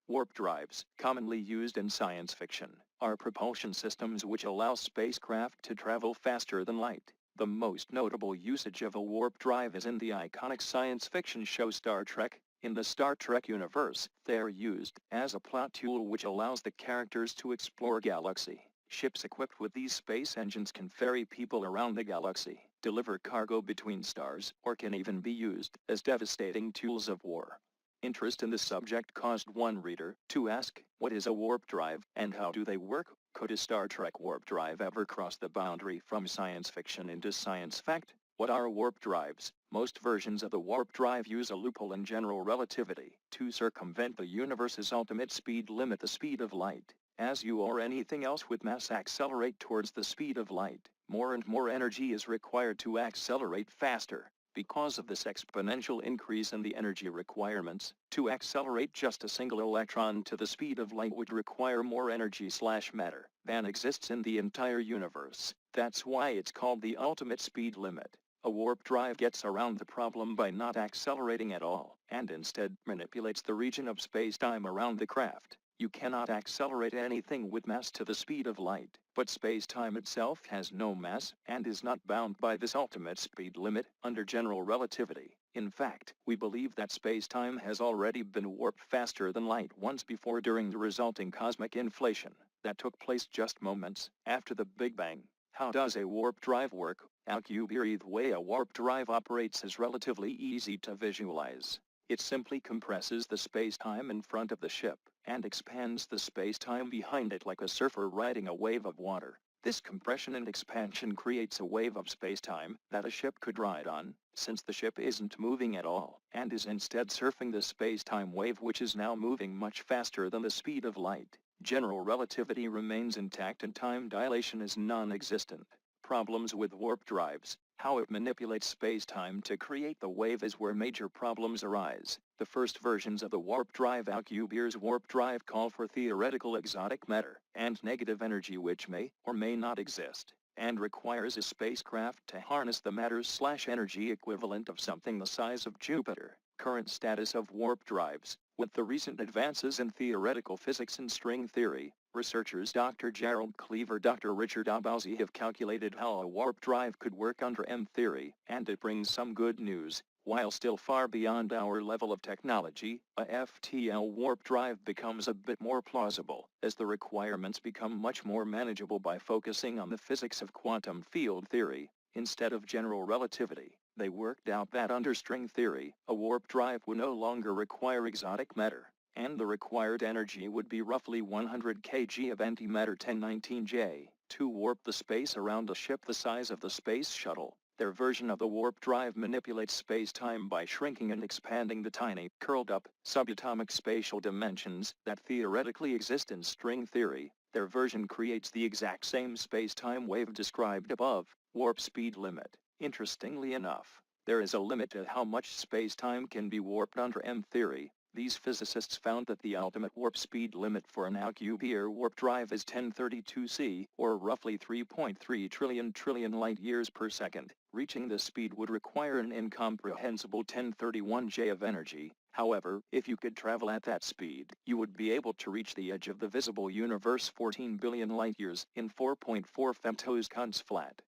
Warp drives, commonly used in science fiction, are propulsion systems which allow spacecraft to travel faster than light. The most notable usage of a warp drive is in the iconic science fiction show Star Trek. In the Star Trek universe, they are used as a plot tool which allows the characters to explore galaxy. Ships equipped with these space engines can ferry people around the galaxy, deliver cargo between stars, or can even be used as devastating tools of war. Interest in the subject caused one reader to ask, what is a warp drive, and how do they work? Could a Star Trek warp drive ever cross the boundary from science fiction into science fact? What are warp drives? Most versions of the warp drive use a loophole in general relativity to circumvent the universe's ultimate speed limit, the speed of light. As you or anything else with mass accelerate towards the speed of light, more and more energy is required to accelerate faster. Because of this exponential increase in the energy requirements, to accelerate just a single electron to the speed of light would require more energy/matter than exists in the entire universe. That's why it's called the ultimate speed limit. A warp drive gets around the problem by not accelerating at all, and instead manipulates the region of space-time around the craft. You cannot accelerate anything with mass to the speed of light, but space-time itself has no mass and is not bound by this ultimate speed limit under general relativity. In fact, we believe that space-time has already been warped faster than light once before during the resulting cosmic inflation that took place just moments after the Big Bang. How does a warp drive work? The way a warp drive operates is relatively easy to visualize. It simply compresses the space-time in front of the ship, and expands the space-time behind it like a surfer riding a wave of water. This compression and expansion creates a wave of space-time that a ship could ride on, since the ship isn't moving at all, and is instead surfing the space-time wave, which is now moving much faster than the speed of light. General relativity remains intact and time dilation is non-existent. Problems with warp drives. How it manipulates space-time to create the wave is where major problems arise. The first versions of the warp drive, Alcubier's warp drive, call for theoretical exotic matter and negative energy which may or may not exist, and requires a spacecraft to harness the matter/energy equivalent of something the size of Jupiter. Current status of warp drives. With the recent advances in theoretical physics and string theory, researchers Dr. Gerald Cleaver, Dr. Richard Abauzi have calculated how a warp drive could work under M-theory, and it brings some good news. While still far beyond our level of technology, a FTL warp drive becomes a bit more plausible, as the requirements become much more manageable by focusing on the physics of quantum field theory, instead of general relativity. They worked out that under string theory, a warp drive would no longer require exotic matter, and the required energy would be roughly 100 kg of antimatter 1019J, to warp the space around a ship the size of the space shuttle. Their version of the warp drive manipulates space-time by shrinking and expanding the tiny, curled-up, subatomic spatial dimensions that theoretically exist in string theory. Their version creates the exact same space-time wave described above. Warp speed limit. Interestingly enough, there is a limit to how much space-time can be warped under M-theory. These physicists found that the ultimate warp speed limit for an Alcubierre warp drive is 1032 c, or roughly 3.3 trillion light-years per second. Reaching this speed would require an incomprehensible 1031 J of energy. However, if you could travel at that speed, you would be able to reach the edge of the visible universe 14 billion light-years in 4.4 femtoseconds flat.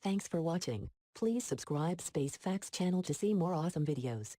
Thanks for watching. Please subscribe Space Facts channel to see more awesome videos.